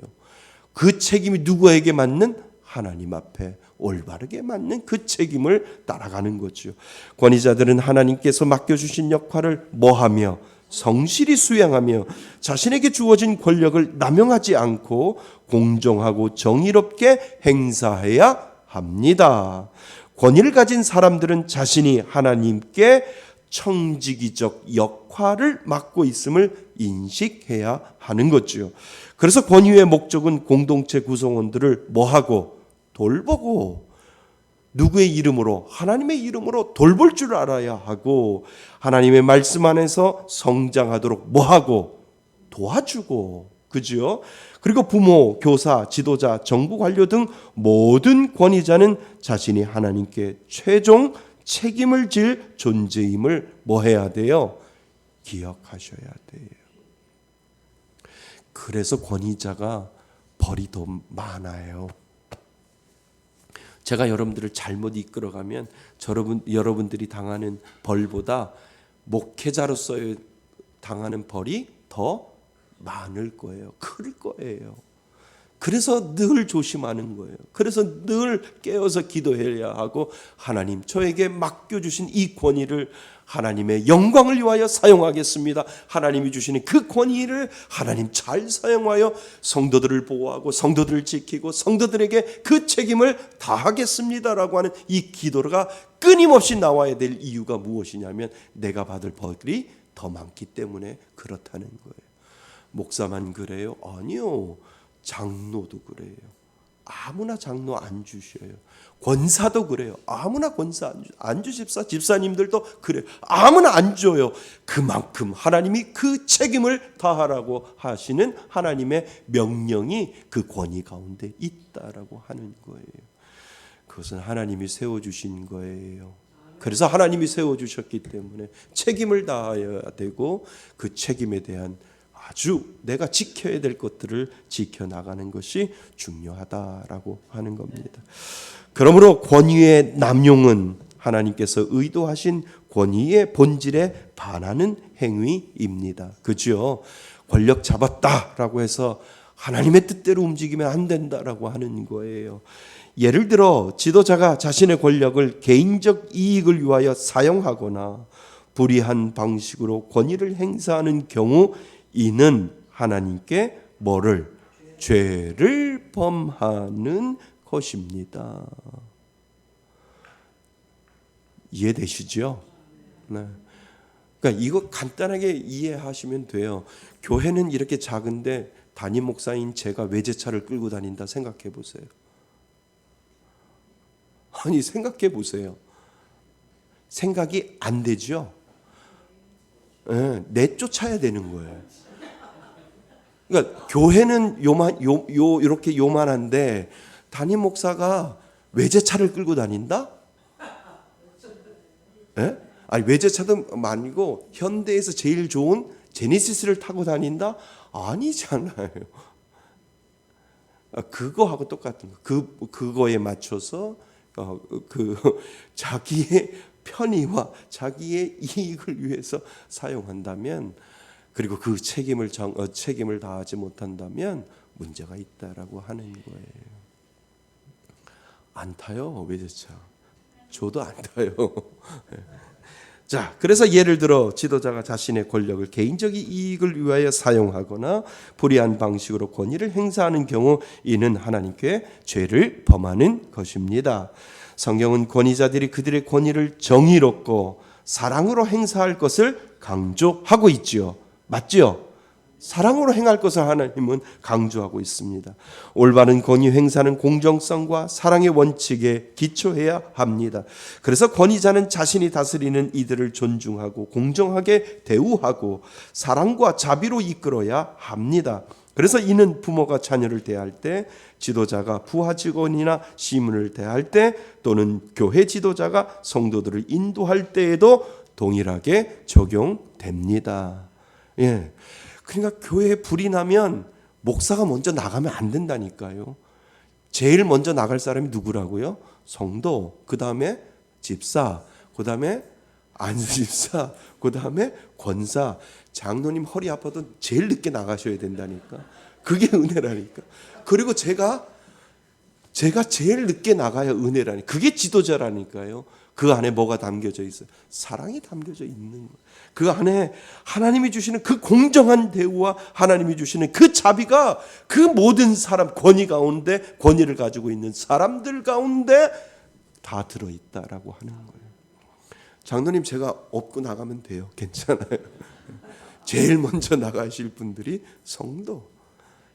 그 책임이 누구에게 맞는? 하나님 앞에 올바르게 맞는 그 책임을 따라가는 거죠. 권위자들은 하나님께서 맡겨주신 역할을 뭐하며? 성실히 수행하며 자신에게 주어진 권력을 남용하지 않고 공정하고 정의롭게 행사해야 합니다. 권위를 가진 사람들은 자신이 하나님께 청지기적 역할을 맡고 있음을 인식해야 하는 거죠. 그래서 권위의 목적은 공동체 구성원들을 뭐하고? 돌보고, 누구의 이름으로? 하나님의 이름으로 돌볼 줄 알아야 하고, 하나님의 말씀 안에서 성장하도록 뭐하고? 도와주고, 그죠? 그리고 부모, 교사, 지도자, 정부 관료 등 모든 권위자는 자신이 하나님께 최종 책임을 질 존재임을 뭐 해야 돼요? 기억하셔야 돼요. 그래서 권위자가 벌이 더 많아요. 제가 여러분들을 잘못 이끌어가면 여러분들이 당하는 벌보다 목회자로서 당하는 벌이 더 많을 거예요. 클 거예요. 그래서 늘 조심하는 거예요. 그래서 늘 깨어서 기도해야 하고, 하나님 저에게 맡겨주신 이 권위를 하나님의 영광을 위하여 사용하겠습니다. 하나님이 주시는 그 권위를 하나님 잘 사용하여 성도들을 보호하고 성도들을 지키고 성도들에게 그 책임을 다하겠습니다라고 하는 이 기도가 끊임없이 나와야 될 이유가 무엇이냐면, 내가 받을 벌이 더 많기 때문에 그렇다는 거예요. 목사만 그래요? 아니요. 장로도 그래요. 아무나 장로 안 주셔요. 권사도 그래요. 아무나 권사 안 주십사. 집사님들도 그래요. 아무나 안 줘요. 그만큼 하나님이 그 책임을 다하라고 하시는 하나님의 명령이 그 권위 가운데 있다라고 하는 거예요. 그것은 하나님이 세워주신 거예요. 그래서 하나님이 세워주셨기 때문에 책임을 다해야 되고, 그 책임에 대한 아주 내가 지켜야 될 것들을 지켜나가는 것이 중요하다라고 하는 겁니다. 그러므로 권위의 남용은 하나님께서 의도하신 권위의 본질에 반하는 행위입니다. 그죠? 권력 잡았다라고 해서 하나님의 뜻대로 움직이면 안 된다라고 하는 거예요. 예를 들어 지도자가 자신의 권력을 개인적 이익을 위하여 사용하거나 불의한 방식으로 권위를 행사하는 경우, 이는 하나님께 뭐를? 죄를 범하는 것입니다. 이해되시죠? 네. 그러니까 이거 간단하게 이해하시면 돼요. 교회는 이렇게 작은데 담임 목사인 제가 외제차를 끌고 다닌다 생각해 보세요. 아니 생각해 보세요. 생각이 안 되죠? 네, 내쫓아야 되는 거예요. 그러니까 교회는 이렇게 요만한데 담임 목사가 외제차를 끌고 다닌다? 네? 아니 외제차도 아니고 현대에서 제일 좋은 제네시스를 타고 다닌다? 아니잖아요. 그거하고 똑같은 거. 그거에 맞춰서 자기의 편의와 자기의 이익을 위해서 사용한다면, 그리고 그 책임을 다하지 못한다면 문제가 있다라고 하는 거예요. 안 타요, 외제차. 저도 안 타요. 자, 그래서 예를 들어 지도자가 자신의 권력을 개인적인 이익을 위하여 사용하거나 불의한 방식으로 권위를 행사하는 경우, 이는 하나님께 죄를 범하는 것입니다. 성경은 권위자들이 그들의 권위를 정의롭고 사랑으로 행사할 것을 강조하고 있지요. 맞지요? 사랑으로 행할 것을 하나님은 강조하고 있습니다. 올바른 권위 행사는 공정성과 사랑의 원칙에 기초해야 합니다. 그래서 권위자는 자신이 다스리는 이들을 존중하고 공정하게 대우하고 사랑과 자비로 이끌어야 합니다. 그래서 이는 부모가 자녀를 대할 때, 지도자가 부하 직원이나 시민을 대할 때, 또는 교회 지도자가 성도들을 인도할 때에도 동일하게 적용됩니다. 예. 그러니까 교회에 불이 나면 목사가 먼저 나가면 안 된다니까요. 제일 먼저 나갈 사람이 누구라고요? 성도, 그 다음에 집사, 그 다음에 안수집사, 그 다음에 권사. 장로님 허리 아파도 제일 늦게 나가셔야 된다니까. 그게 은혜라니까. 그리고 제가 제일 늦게 나가야 은혜라니. 그게 지도자라니까요. 그 안에 뭐가 담겨져 있어요? 사랑이 담겨져 있는 거예요. 그 안에 하나님이 주시는 그 공정한 대우와 하나님이 주시는 그 자비가 그 모든 사람, 권위를 가지고 있는 사람들 가운데 다 들어있다라고 하는 거예요. 장로님, 제가 업고 나가면 돼요. 괜찮아요. 제일 먼저 나가실 분들이 성도,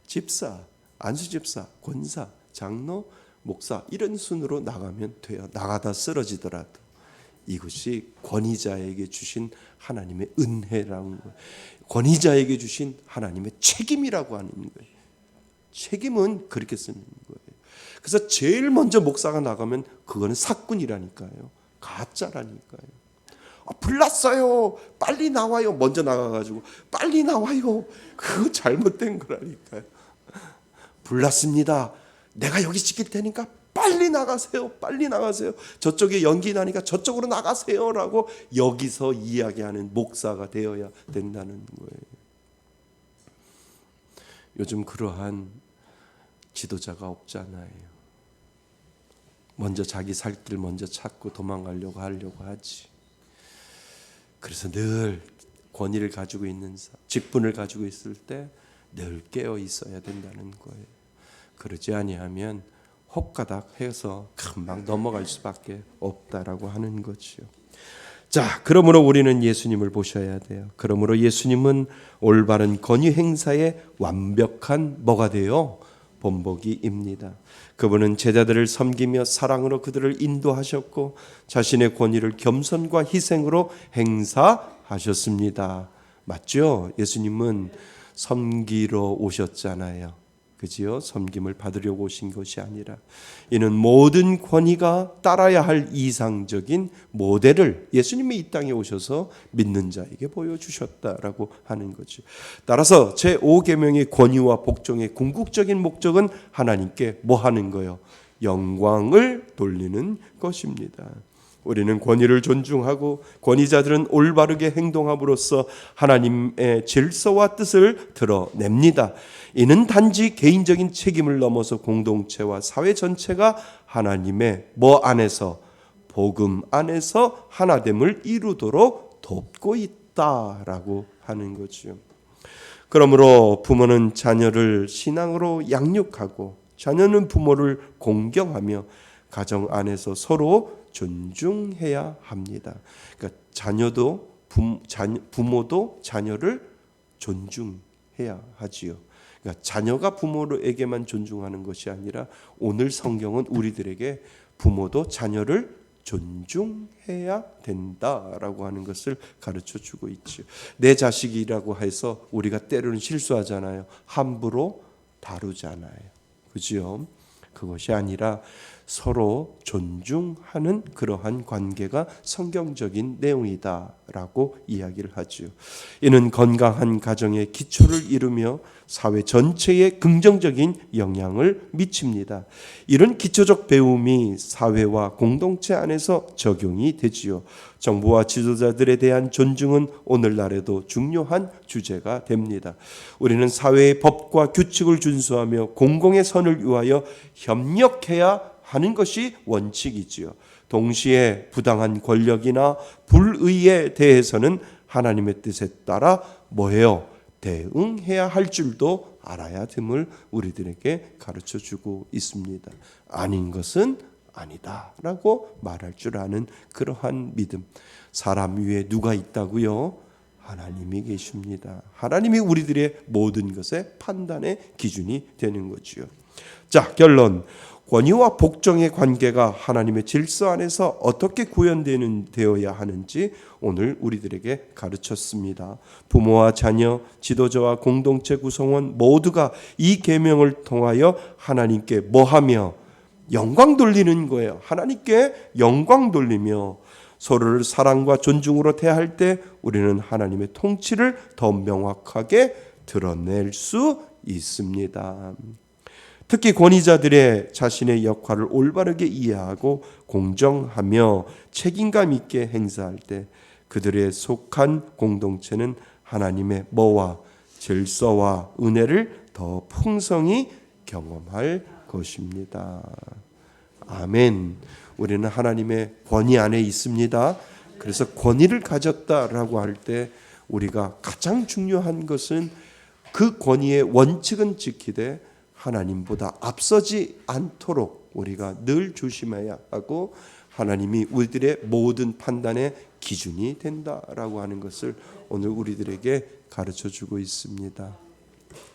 집사, 안수집사, 권사, 장로, 목사, 이런 순으로 나가면 돼요. 나가다 쓰러지더라도. 이것이 권위자에게 주신 하나님의 은혜라는 거예요. 권위자에게 주신 하나님의 책임이라고 하는 거예요. 책임은 그렇게 쓰는 거예요. 그래서 제일 먼저 목사가 나가면 그거는 사꾼이라니까요. 가짜라니까요. 불났어요. 빨리 나와요. 먼저 나가가지고 빨리 나와요. 그거 잘못된 거라니까요. 불났습니다. 내가 여기 지킬 테니까 빨리 나가세요. 빨리 나가세요. 저쪽에 연기 나니까 저쪽으로 나가세요라고 여기서 이야기하는 목사가 되어야 된다는 거예요. 요즘 그러한 지도자가 없잖아요. 먼저 자기 살 길 먼저 찾고 도망가려고 하지. 그래서 늘 권위를 가지고 있는 직분을 가지고 있을 때 늘 깨어 있어야 된다는 거예요. 그러지 아니하면 혹가닥 해서 금방 넘어갈 수밖에 없다라고 하는 거죠. 자, 그러므로 우리는 예수님을 보셔야 돼요. 그러므로 예수님은 올바른 권위 행사의 완벽한 뭐가 돼요? 본보기입니다. 그분은 제자들을 섬기며 사랑으로 그들을 인도하셨고 자신의 권위를 겸손과 희생으로 행사하셨습니다. 맞죠? 예수님은 섬기러 오셨잖아요. 그지요? 섬김을 받으려고 오신 것이 아니라 이는 모든 권위가 따라야 할 이상적인 모델을 예수님이 이 땅에 오셔서 믿는 자에게 보여주셨다라고 하는 거죠. 따라서 제5계명의 권위와 복종의 궁극적인 목적은 하나님께 뭐 하는 거예요? 영광을 돌리는 것입니다. 우리는 권위를 존중하고 권위자들은 올바르게 행동함으로써 하나님의 질서와 뜻을 드러냅니다. 이는 단지 개인적인 책임을 넘어서 공동체와 사회 전체가 하나님의 뭐 안에서, 복음 안에서 하나됨을 이루도록 돕고 있다라고 하는 거죠. 그러므로 부모는 자녀를 신앙으로 양육하고 자녀는 부모를 공경하며 가정 안에서 서로 존중해야 합니다. 그러니까 부모도 자녀를 존중해야 하지요. 그러니까 자녀가 부모에게만 존중하는 것이 아니라 오늘 성경은 우리들에게 부모도 자녀를 존중해야 된다라고 하는 것을 가르쳐 주고 있죠. 내 자식이라고 해서 우리가 때로는 실수하잖아요. 함부로 다루잖아요. 그죠? 그것이 아니라 서로 존중하는 그러한 관계가 성경적인 내용이다라고 이야기를 하죠. 이는 건강한 가정의 기초를 이루며 사회 전체에 긍정적인 영향을 미칩니다. 이런 기초적 배움이 사회와 공동체 안에서 적용이 되지요. 정부와 지도자들에 대한 존중은 오늘날에도 중요한 주제가 됩니다. 우리는 사회의 법과 규칙을 준수하며 공공의 선을 위하여 협력해야 하는 것이 원칙이지요. 동시에 부당한 권력이나 불의에 대해서는 하나님의 뜻에 따라 뭐예요? 대응해야 할 줄도 알아야 됨을 우리들에게 가르쳐 주고 있습니다. 아닌 것은 아니다라고 말할 줄 아는 그러한 믿음. 사람 위에 누가 있다고요? 하나님이 계십니다. 하나님이 우리들의 모든 것의 판단의 기준이 되는 거지요. 자, 결론. 권위와 복종의 관계가 하나님의 질서 안에서 어떻게 구현되어야 하는지 오늘 우리들에게 가르쳤습니다. 부모와 자녀, 지도자와 공동체 구성원 모두가 이 계명을 통하여 하나님께 뭐하며 영광 돌리는 거예요. 하나님께 영광 돌리며 서로를 사랑과 존중으로 대할 때 우리는 하나님의 통치를 더 명확하게 드러낼 수 있습니다. 특히 권위자들의 자신의 역할을 올바르게 이해하고 공정하며 책임감 있게 행사할 때 그들의 속한 공동체는 하나님의 뭐와 질서와 은혜를 더 풍성히 경험할 것입니다. 아멘. 우리는 하나님의 권위 안에 있습니다. 그래서 권위를 가졌다라고 할 때 우리가 가장 중요한 것은 그 권위의 원칙은 지키되 하나님보다 앞서지 않도록 우리가 늘 조심해야 하고 하나님이 우리들의 모든 판단의 기준이 된다라고 하는 것을 오늘 우리들에게 가르쳐 주고 있습니다.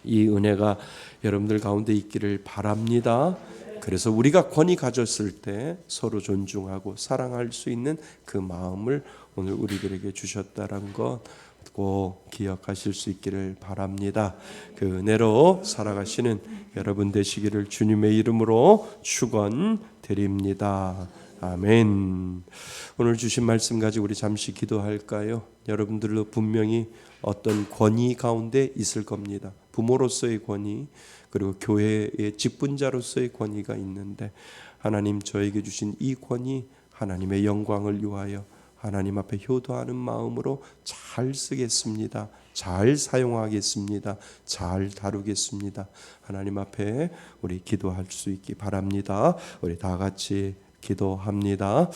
이 은혜가 여러분들 가운데 있기를 바랍니다. 그래서 우리가 권위 가졌을 때 서로 존중하고 사랑할 수 있는 그 마음을 오늘 우리들에게 주셨다는 것 꼭 기억하실 수 있기를 바랍니다. 그 은혜로 살아가시는 여러분 되시기를 주님의 이름으로 축원드립니다. 아멘. 오늘 주신 말씀 가지고 우리 잠시 기도할까요? 여러분들도 분명히 어떤 권위 가운데 있을 겁니다. 부모로서의 권위, 그리고 교회의 직분자로서의 권위가 있는데 하나님 저에게 주신 이 권위 하나님의 영광을 위하여 하나님 앞에 효도하는 마음으로 잘 쓰겠습니다. 잘 사용하겠습니다. 잘 다루겠습니다. 하나님 앞에 우리 기도할 수 있기 바랍니다. 우리 다 같이 기도합니다.